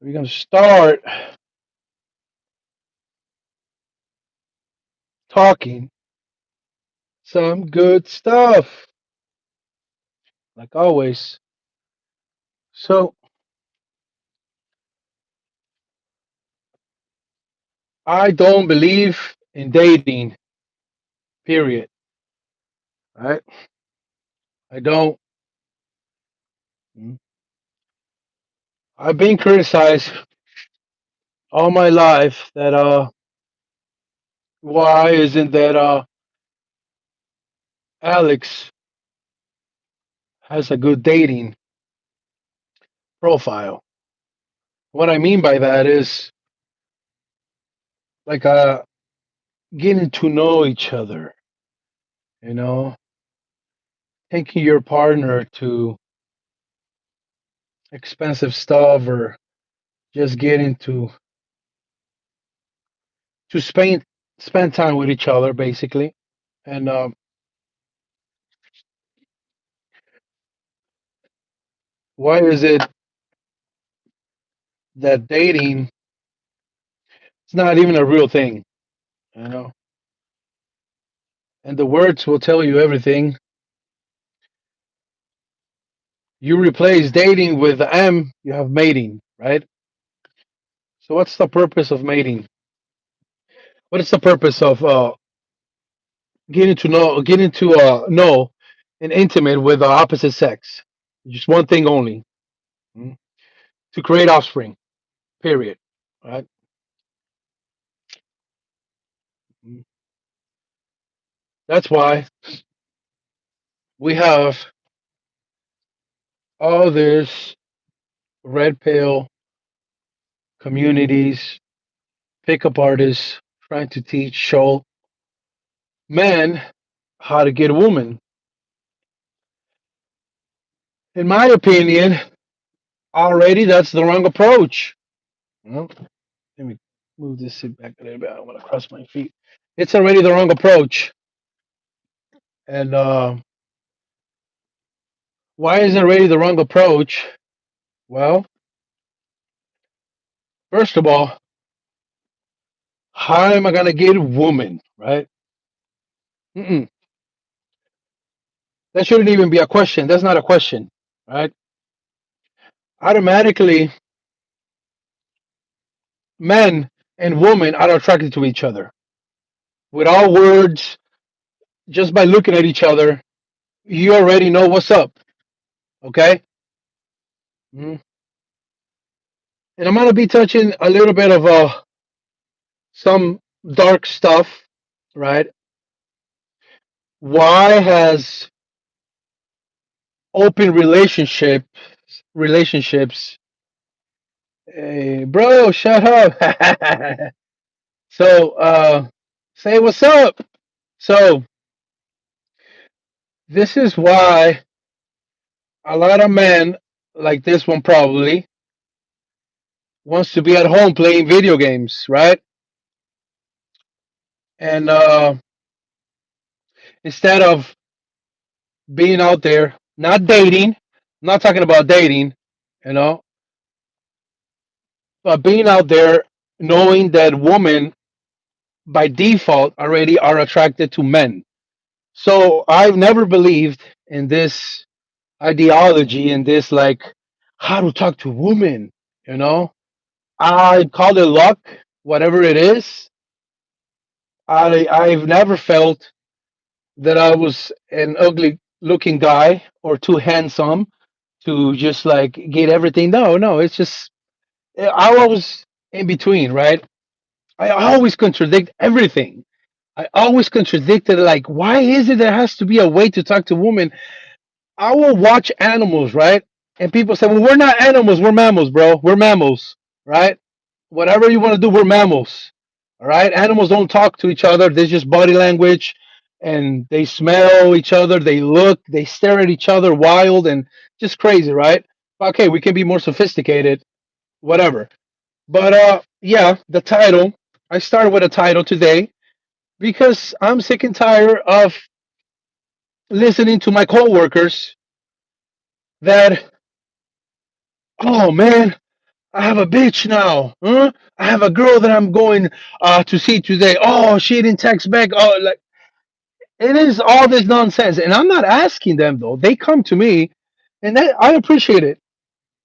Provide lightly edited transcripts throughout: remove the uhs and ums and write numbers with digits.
We're gonna start talking some good stuff, like always. So I don't believe in dating, period. Right? I don't. I've been criticized all my life that why isn't that Alex has a good dating profile. What I mean by that is like getting to know each other, you know, taking your partner to expensive stuff or just getting to spend time with each other basically. And why is it that dating is not even a real thing, you know? And the words will tell you everything. You replace dating with M, you have mating, right? So what's the purpose of mating? What is the purpose of getting to know and intimate with the opposite sex? Just one thing only, mm, to create offspring. Period. Right? Mm. That's why we have all this red pill communities, pickup artists trying to teach show men how to get a woman. In my opinion, already that's the wrong approach. Well, let me move this seat back a little bit. I don't want to cross my feet. It's already the wrong approach. And why is it already the wrong approach? Well, first of all, how am I gonna get a woman, right? Mm-mm. That shouldn't even be a question. That's not a question, right? Automatically, men and women are attracted to each other without words, just by looking at each other. You already know what's up, okay? Mm. And I'm gonna be touching a little bit of some dark stuff, right? Why has open relationships? Hey, bro, shut up. So, say what's up. So, this is why a lot of men, like this one probably, wants to be at home playing video games, right? And instead of being out there, not dating, I'm not talking about dating, you know, but being out there knowing that women by default already are attracted to men. So I've never believed in this ideology and this like how to talk to women, you know. I call it luck, whatever it is. I've never felt that I was an ugly looking guy or too handsome to just like get everything. No, no, it's just I was in between, right? I always contradict everything. I always contradicted like, why is it there has to be a way to talk to women? I will watch animals, right? And people say, well, we're not animals, we're mammals, bro. We're mammals, right? Whatever you want to do, we're mammals. All right. Animals don't talk to each other. There's just body language and they smell each other. They look, they stare at each other wild and just crazy, right? Okay, we can be more sophisticated, whatever. But yeah, the title. I started with a title today because I'm sick and tired of listening to my coworkers that, oh man, I have a bitch now. Huh? I have a girl that I'm going to see today. Oh, she didn't text back. Oh, like it is all this nonsense. And I'm not asking them though. They come to me, and I appreciate it.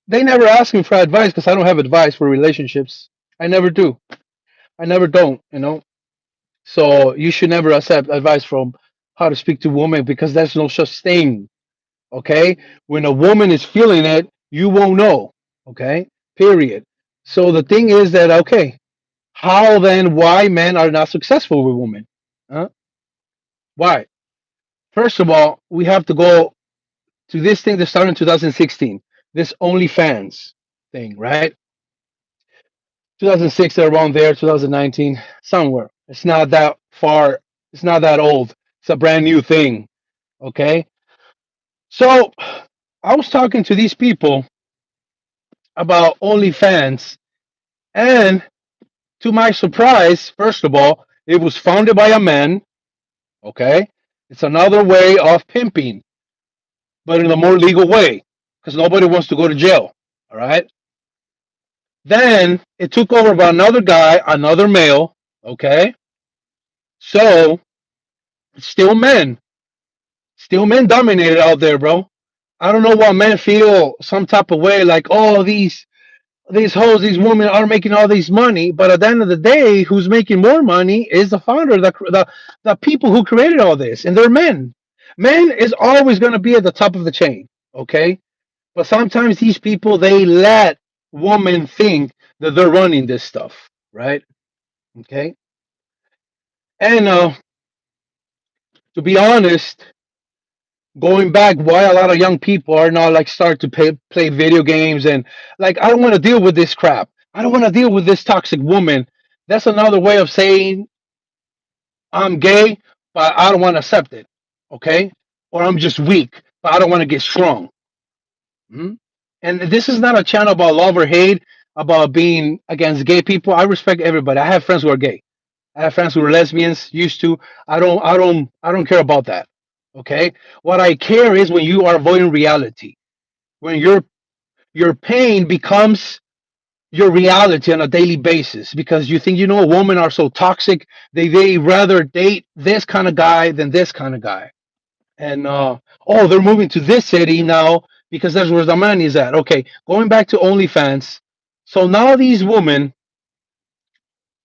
They never ask me for advice because I don't have advice for relationships. I never do. I never don't. You know. So you should never accept advice from how to speak to women because there's no such thing. Okay. When a woman is feeling it, you won't know. Okay. Period. So the thing is that okay, how then why men are not successful with women? Huh? Why? First of all, we have to go to this thing that started in 2016. This OnlyFans thing, right? 2006 around there, 2019, somewhere. It's not that far. It's not that old. It's a brand new thing. Okay. So I was talking to these people about OnlyFans, and to my surprise, first of all, it was founded by a man. Okay. It's another way of pimping, but in a more legal way because nobody wants to go to jail. All right. Then it took over by another guy, another male. Okay. So still men. Still men dominated out there, bro. I don't know why men feel some type of way like, oh, these hoes, these women are making all these money, but at the end of the day, who's making more money is the founder, the people who created all this, and they're men. Men is always going to be at the top of the chain, okay? But sometimes these people they let women think that they're running this stuff, right? Okay, and to be honest, going back why a lot of young people are now like start to play video games and like I don't want to deal with this crap. I don't want to deal with this toxic woman. That's another way of saying I'm gay, but I don't want to accept it. Okay, or I'm just weak, but I don't want to get strong. Mhm. And this is not a channel about love or hate, about being against gay people. I respect everybody. I have friends who are gay. I have friends who are lesbians. Used to. I don't care about that. Okay. What I care is when you are avoiding reality. When your pain becomes your reality on a daily basis because you think you know women are so toxic. They rather date this kind of guy than this kind of guy. And oh, they're moving to this city now because that's where the money is at. Okay, going back to OnlyFans. So now these women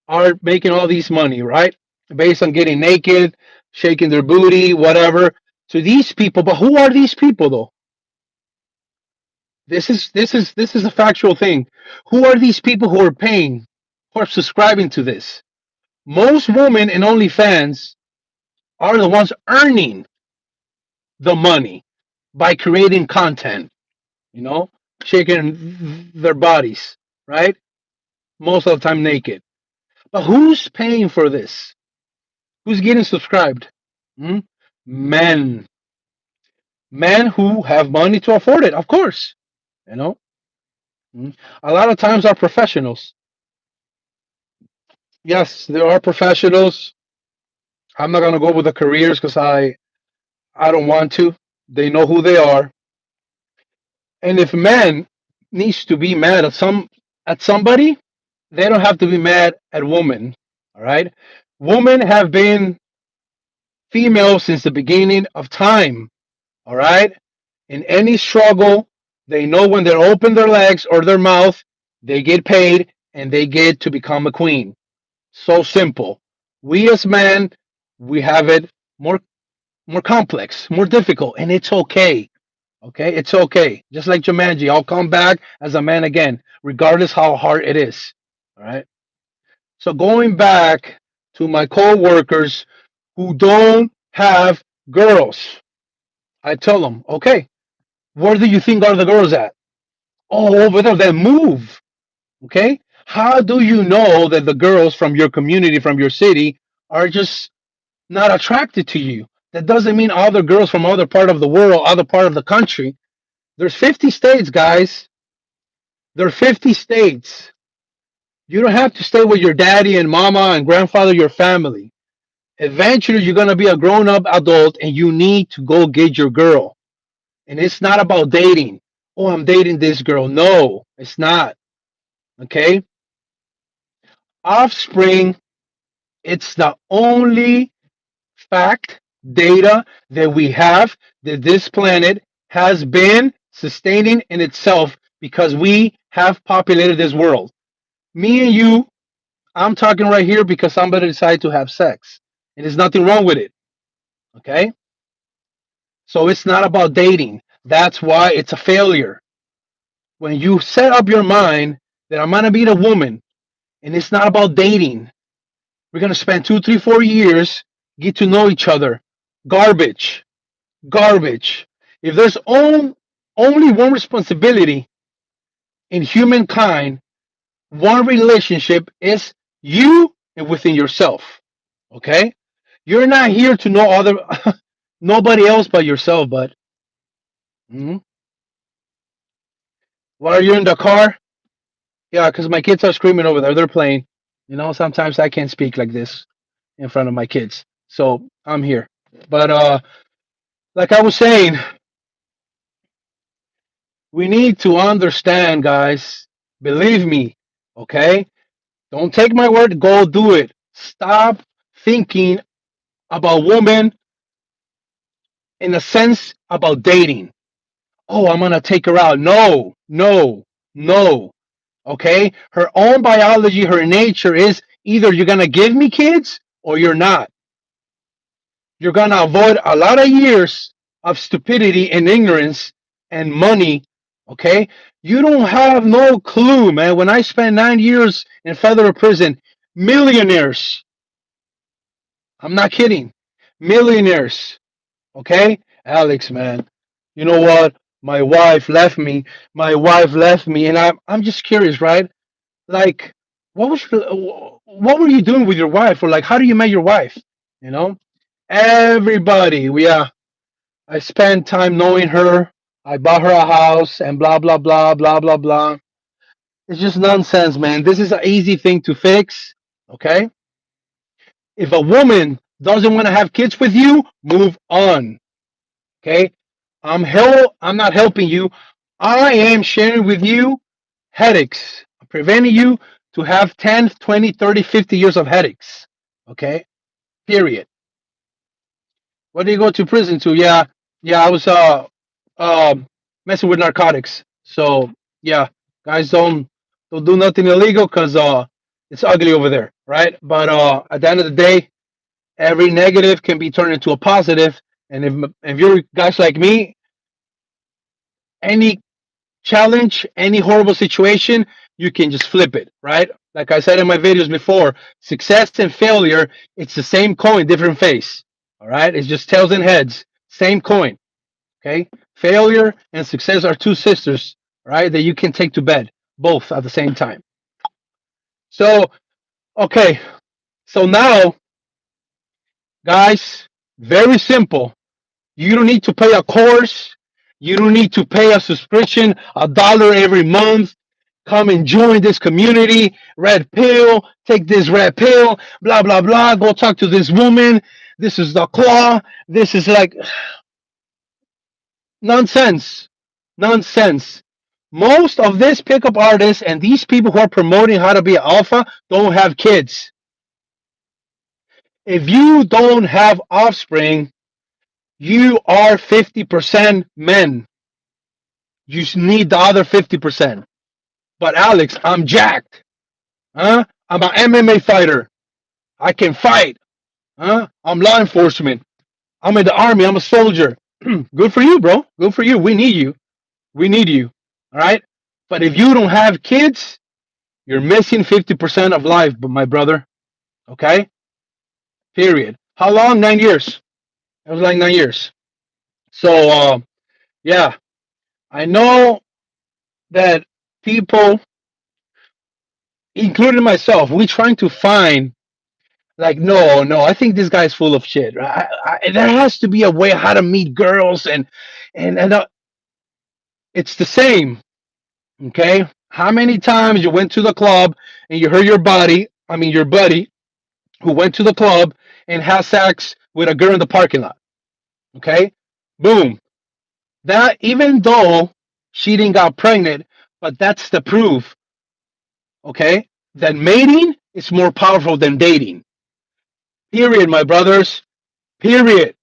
are making all these money, right? Based on getting naked, shaking their booty, whatever. To these people, but who are these people though? This is a factual thing. Who are these people who are paying, who are subscribing to this? Most women in OnlyFans are the ones earning the money by creating content, you know, shaking their bodies, right? Most of the time naked. But who's paying for this? Who's getting subscribed? Hmm? Men. Men who have money to afford it, of course. You know, Hmm? A lot of times are professionals. Yes, there are professionals. I'm not gonna go with the careers because I don't want to. They know who they are. And if man needs to be mad at somebody, they don't have to be mad at women. All right. Women have been female since the beginning of time. All right. In any struggle, they know when they open their legs or their mouth, they get paid and they get to become a queen. So simple. We as men, we have it more more complex, more difficult, and it's okay. Okay, it's okay. Just like Jumanji, I'll come back as a man again, regardless how hard it is. All right. So going back to my co-workers who don't have girls, I tell them, okay, where do you think are the girls at? Oh, over there. Then move. Okay. How do you know that the girls from your community, from your city, are just not attracted to you? That doesn't mean other girls from other part of the world, other part of the country. There's 50 states, guys. There are 50 states. You don't have to stay with your daddy and mama and grandfather, your family. Eventually, you're going to be a grown up adult and you need to go get your girl. And it's not about dating. Oh, I'm dating this girl. No, it's not. Okay, offspring. It's the only fact, data that we have that this planet has been sustaining in itself because we have populated this world. Me and you, I'm talking right here because somebody decided to have sex. And there's nothing wrong with it. Okay? So it's not about dating. That's why it's a failure. When you set up your mind that I'm gonna meet a woman and it's not about dating, we're gonna spend 2, 3, 4 years, get to know each other. Garbage. Garbage. If there's only one responsibility in humankind, one relationship is you and within yourself. Okay? You're not here to know other nobody else but yourself, but Why are you in the car? Yeah, because my kids are screaming over there. They're playing. Sometimes I can't speak like this in front of my kids. So I'm here. But like I was saying, we need to understand, guys. Believe me, okay? Don't take my word, go do it. Stop thinking about women in a sense about dating. Oh, I'm gonna take her out. No, no, no. Okay? Her own biology, her nature is either you're gonna give me kids or you're not. You're gonna avoid a lot of years of stupidity and ignorance and money. Okay? You don't have no clue, man. When I spent 9 years in federal prison, millionaires, I'm not kidding, millionaires, okay? Alex, man, you know what? My wife left me. My wife left me, and I'm just curious, right? Like, what were you doing with your wife, or like, how do you met your wife? You know, everybody. I spent time knowing her. I bought her a house, and blah blah blah blah blah blah. It's just nonsense, man. This is an easy thing to fix. Okay, if a woman doesn't want to have kids with you, move on. Okay, I'm not helping you. I am sharing with you headaches. I'm preventing you to have 10, 20, 30, 50 years of headaches. Okay? Period. What do you go to prison to? Yeah. Yeah, I was messing with narcotics. So, yeah, guys don't do nothing illegal cuz it's ugly over there, right? But at the end of the day, every negative can be turned into a positive, and if you're guys like me, any challenge, any horrible situation, you can just flip it, right? Like I said in my videos before, success and failure, it's the same coin, different face. All right? It's just tails and heads, same coin. Okay? Failure and success are two sisters, right? That you can take to bed, both at the same time. So, okay. So now, guys, very simple. You don't need to pay a course. You don't need to pay a subscription, $1 every month. Come and join this community. Red pill, take this red pill, blah, blah, blah. Go talk to this woman. This is the claw. This is like nonsense. Nonsense. Most of these pickup artists and these people who are promoting how to be an alpha don't have kids. If you don't have offspring, you are 50% men. You need the other 50%. But Alex, I'm jacked. Huh? I'm an MMA fighter. I can fight. Huh? I'm law enforcement. I'm in the army. I'm a soldier. Good for you, bro. Good for you. We need you. We need you. All right. But if you don't have kids, you're missing 50% of life, my brother. Okay. Period. How long? 9 years. It was like 9 years. So, yeah, I know that people, including myself, we trying to find like no, no, I think this guy's full of shit. There has to be a way how to meet girls, and it's the same. Okay, how many times you went to the club and you heard your buddy, who went to the club and had sex with a girl in the parking lot. Okay, boom. That even though she didn't got pregnant, but that's the proof. Okay, that mating is more powerful than dating. Period, my brothers. Period.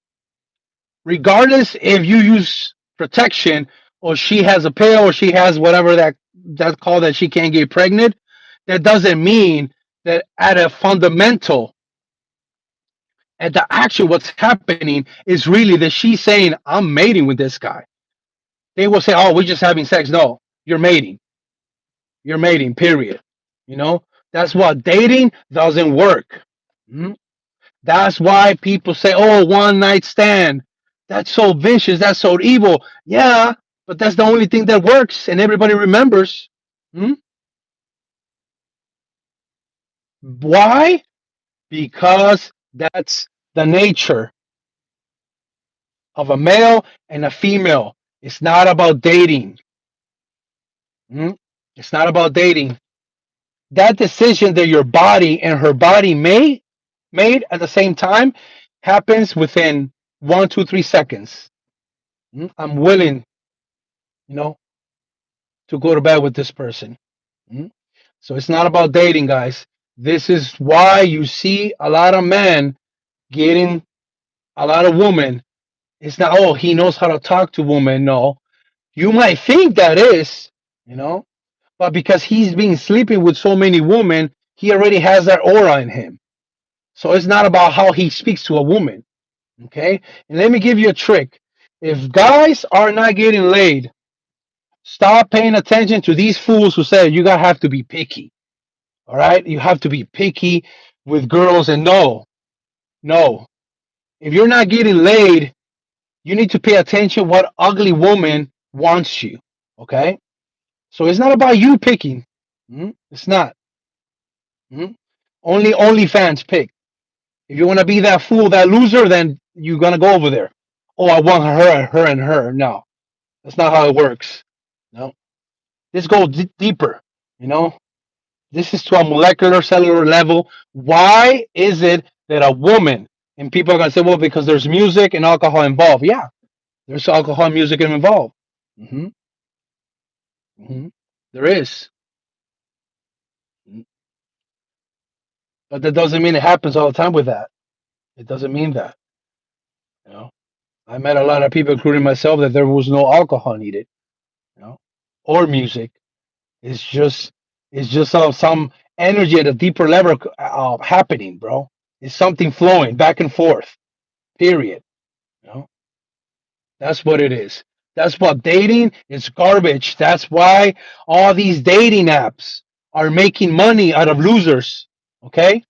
Regardless if you use protection or she has a pill or she has whatever that's called that she can't get pregnant, that doesn't mean that at a fundamental at the action what's happening is really that she's saying I'm mating with this guy. They will say, "Oh, we're just having sex." No, you're mating. You're mating. Period. You know that's what dating doesn't work. Mhm. That's why people say, "Oh, one night stand." That's so vicious. That's so evil. Yeah, but that's the only thing that works, and everybody remembers. Hmm? Why? Because that's the nature of a male and a female. It's not about dating. Hmm? It's not about dating. That decision that your body and her body made at the same time happens within 1, 2, 3 seconds. I'm willing, you know, to go to bed with this person. Mm? So it's not about dating, guys. This is why you see a lot of men getting a lot of women. It's not, oh, he knows how to talk to women. No, you might think that is, you know, but because he's been sleeping with so many women, he already has that aura in him. So it's not about how he speaks to a woman. Okay. And let me give you a trick. If guys are not getting laid, stop paying attention to these fools who say you gotta have to be picky. All right, you have to be picky with girls, and no, no. If you're not getting laid, you need to pay attention what ugly woman wants you. Okay, so it's not about you picking. It's not. Only OnlyFans pick. If you want to be that fool, that loser, then you're gonna go over there. Oh, I want her, her, and her. No, that's not how it works. No, this goes deeper. You know, this is to a molecular cellular level. Why is it that a woman, and people are going to say, well, because there's music and alcohol involved. Yeah, there's alcohol, music involved. Hmm. Hmm. There is. But that doesn't mean it happens all the time with that. It doesn't mean that. You know, I met a lot of people, including myself, that there was no alcohol needed, you know, or music. It's just, it's just some energy at a deeper level happening, bro. It's something flowing back and forth. Period. You know, that's what it is. That's what dating is garbage. That's why all these dating apps are making money out of losers. Okay,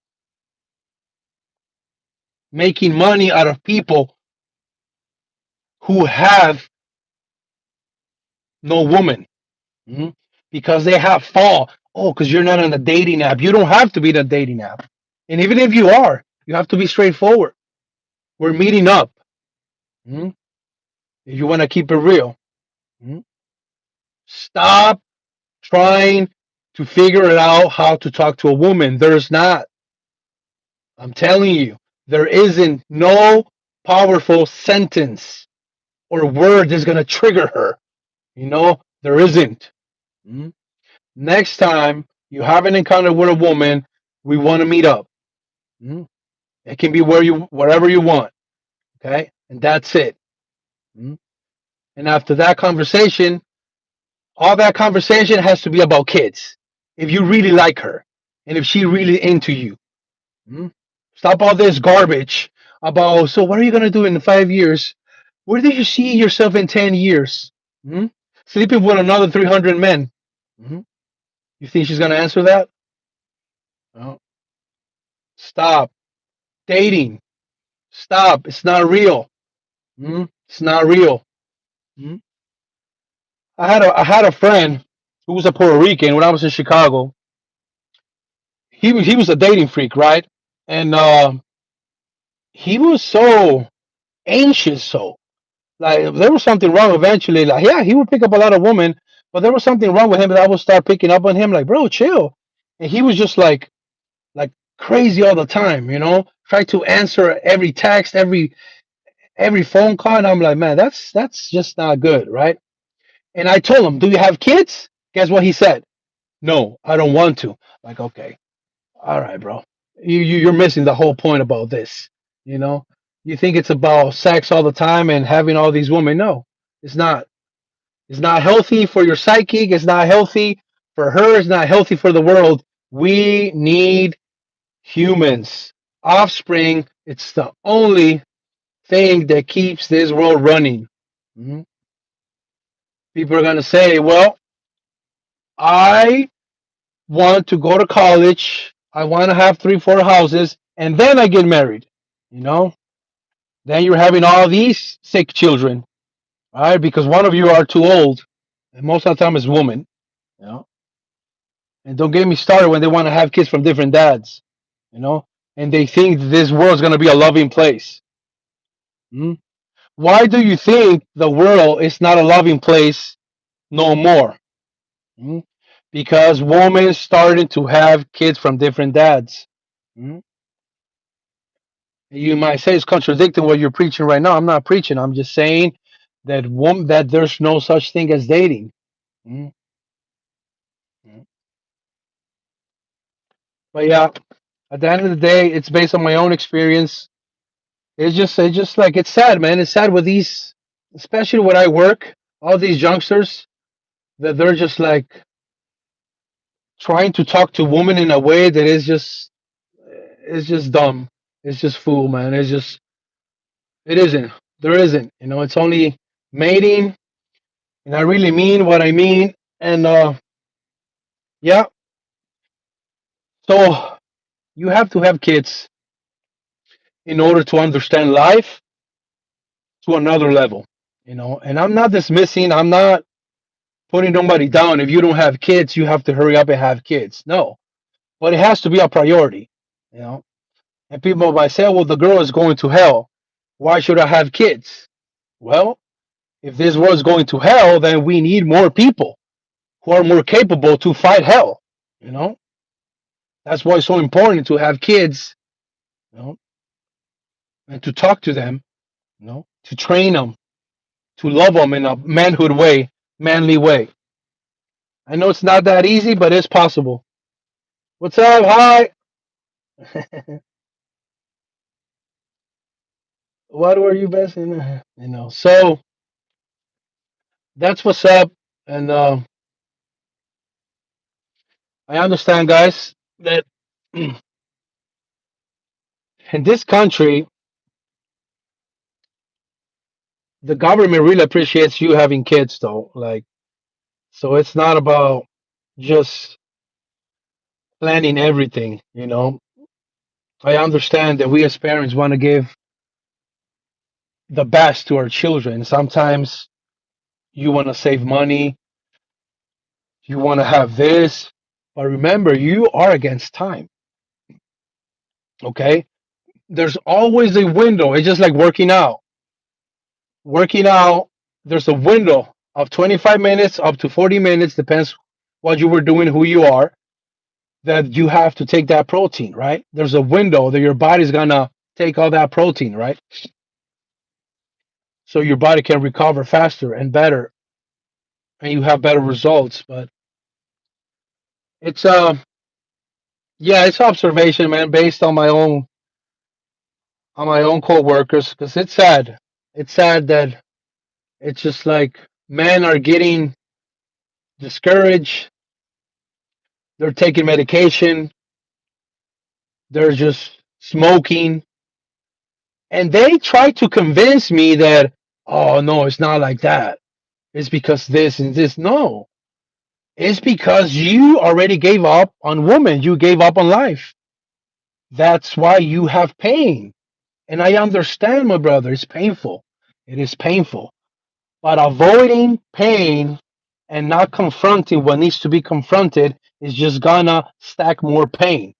making money out of people who have no woman. Mhm. Because they have fall. Oh, because you're not on the dating app. You don't have to be in the dating app. And even if you are, you have to be straightforward. We're meeting up. Mhm. If you want to keep it real. Mhm. Stop trying to figure it out how to talk to a woman. There's not. I'm telling you, there isn't no powerful sentence or word that's going to trigger her. There isn't. Mhm. Next time you have an encounter with a woman, we want to meet up. Mhm. It can be wherever you want. Okay. And that's it. Mhm. And after that conversation, all that conversation has to be about kids. If you really like her and if she really into you. Mhm. Stop all this garbage about, so what are you going to do in 5 years? Where do you see yourself in 10 years? Mhm. Sleeping with another 300 men. Mhm. You think she's going to answer that? No. Stop. Dating. Stop. It's not real. It's not real. Mhm. I had a friend who was a Puerto Rican when I was in Chicago. He was a dating freak, right? And he was so anxious, so like there was something wrong eventually. Like, yeah, he would pick up a lot of women, but there was something wrong with him that I would start picking up on him. Like, bro, chill. And he was just like crazy all the time, Try to answer every text, every phone call, and I'm like, man, that's just not good, right? And I told him, do you have kids? Guess what he said? No, I don't want to. Like, okay, all right, bro. You're missing the whole point about this. You know, you think it's about sex all the time and having all these women. No, it's not. It's not healthy for your psyche. It's not healthy for her. It's not healthy for the world. We need humans, offspring. It's the only thing that keeps this world running. Mhm. People are gonna say, "Well, I want to go to college. I want to have three, four houses, and then I get married." You know, then you're having all these sick children, all right? Because one of you are too old, and most of the time it's women. You know, and don't get me started when they want to have kids from different dads. You know, and they think this world's gonna be a loving place. Hmm? Why do you think the world is not a loving place no more? Hmm? Because women started to have kids from different dads. Hmm? You might say it's contradicting what you're preaching right now. I'm not preaching. I'm just saying that there's no such thing as dating. Mhm. But yeah, at the end of the day, it's based on my own experience. It's just like it's sad, man. It's sad with these, especially when I work, all these youngsters that they're just like trying to talk to women in a way that is just it's just dumb. It's just fool, man. It isn't. There isn't. You know, it's only mating, and I really mean what I mean. And yeah, so you have to have kids in order to understand life to another level. You know, and I'm not dismissing. I'm not putting nobody down. If you don't have kids, you have to hurry up and have kids. No, but it has to be a priority. You know, and people might say, "Well, the girl is going to hell. Why should I have kids?" Well, if this world is going to hell, then we need more people who are more capable to fight hell. You know, that's why it's so important to have kids. You know, and to talk to them. You know, to train them, to love them in a manhood way, manly way. I know it's not that easy, but it's possible. What's up? Hi. What were you best in? You know, so that's what's up. And I understand, guys, that in this country, the government really appreciates you having kids, though. Like, so it's not about just planning everything. You know, I understand that we as parents want to give the best to our children. Sometimes you want to save money, you want to have this, but remember, you are against time. Okay, there's always a window. It's just like working out. Working out, there's a window of 25 minutes up to 40 minutes, depends what you were doing, who you are, that you have to take that protein, right? There's a window that your body's gonna take all that protein, right? So your body can recover faster and better, and you have better results. But it's yeah, it's observation, man, based on my own coworkers, because it's sad. It's sad that it's just like men are getting discouraged. They're taking medication. They're just smoking, and they try to convince me that, oh no, it's not like that. It's because this and this. No, it's because you already gave up on women. You gave up on life. That's why you have pain. And I understand, my brother. It's painful. It is painful. But avoiding pain and not confronting what needs to be confronted is just gonna stack more pain,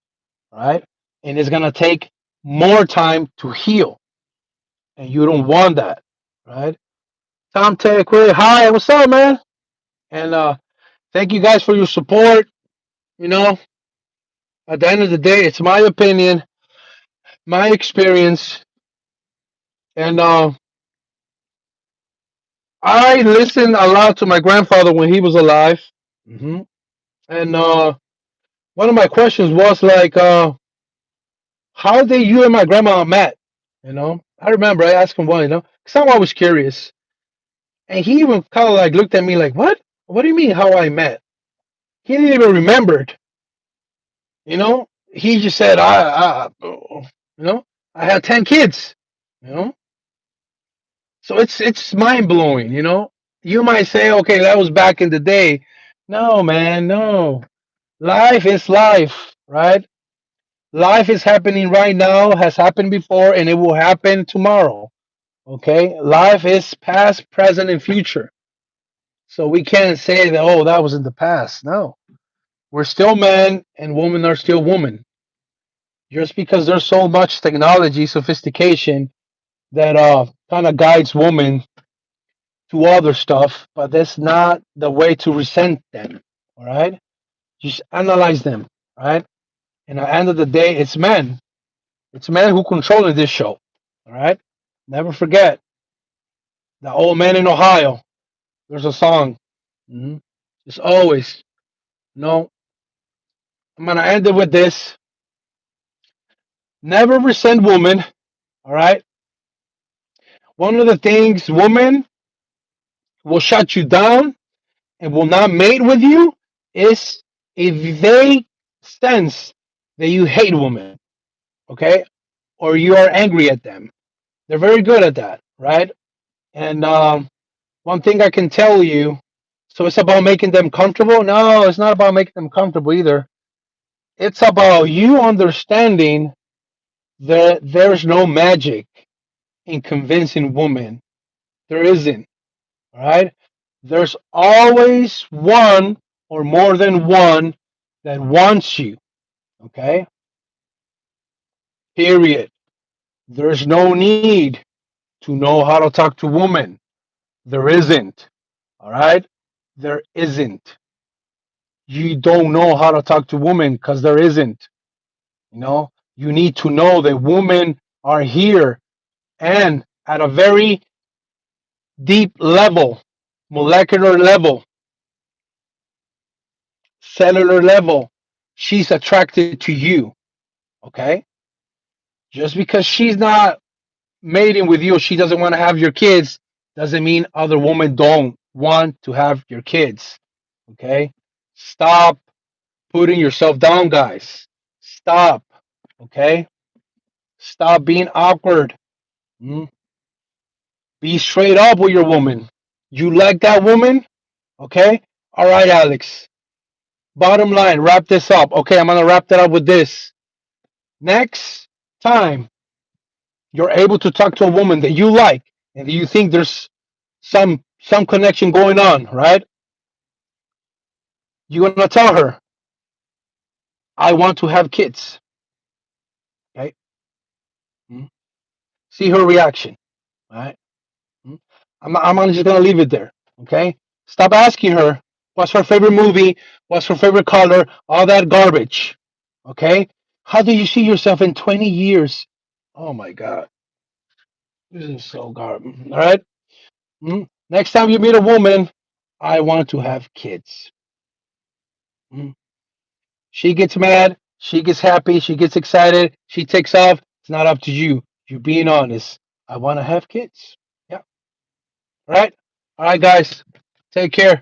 right? And it's gonna take more time to heal. And you don't want that, right? Tom Tech, hi, what's up, man? And thank you guys for your support. You know, at the end of the day, it's my opinion, my experience, and I listened a lot to my grandfather when he was alive. Hmm. And one of my questions was like, how did you and my grandma met? I remember I asked him one, because I'm always curious. And he even kind of like looked at me like, what? What do you mean how I met? He didn't even remember it. He just said, you know, I had 10 kids, you know. So it's mind blowing, You might say, okay, that was back in the day. No, man, no. Life is life, right? Life is happening right now, has happened before, and it will happen tomorrow. Okay? Life is past, present, and future. So we can't say that, oh, that was in the past. No. We're still men and women are still women. Just because there's so much technology, sophistication that kind of guides women to other stuff, but that's not the way to resent them. All right? Just analyze them, right? And at the end of the day, it's men. It's men who controlling this show. All right? Never forget the old man in Ohio. There's a song. Mhm. It's always, no, I'm going to end it with this. Never resent woman. All right? One of the things women will shut you down and will not mate with you is if they sense that you hate women, okay? Or you are angry at them. They're very good at that, right? And one thing I can tell you, so it's about making them comfortable? No, it's not about making them comfortable either. It's about you understanding that there's no magic in convincing women. There isn't, all right? There's always one or more than one that wants you, okay? Period. There's no need to know how to talk to women. There isn't, all right? There isn't. You don't know how to talk to women because there isn't. You need to know that women are here and at a very deep level, molecular level, cellular level, she's attracted to you, okay? Just because she's not mating with you, she doesn't want to have your kids, doesn't mean other women don't want to have your kids, okay? Stop putting yourself down, guys. Stop, okay? Stop being awkward. Mm? Be straight up with your woman. You like that woman? Okay? All right, Alex. Bottom line, wrap this up. Okay, I'm going to wrap that up with this. Next time you're able to talk to a woman that you like and that you think there's some connection going on, right? You're going to tell her, I want to have kids. Okay? Mm? See her reaction. All right? Mm? I'm just going to leave it there. Okay? Stop asking her what's her favorite movie, what's her favorite color, all that garbage. Okay? How do you see yourself in 20 years? Oh my God. This is so garbage. All right? Next time you meet a woman, I want to have kids. Mm? She gets mad, she gets happy, she gets excited, she takes off. It's not up to you. You're being honest. I want to have kids. Yeah. All right? All right, guys. Take care.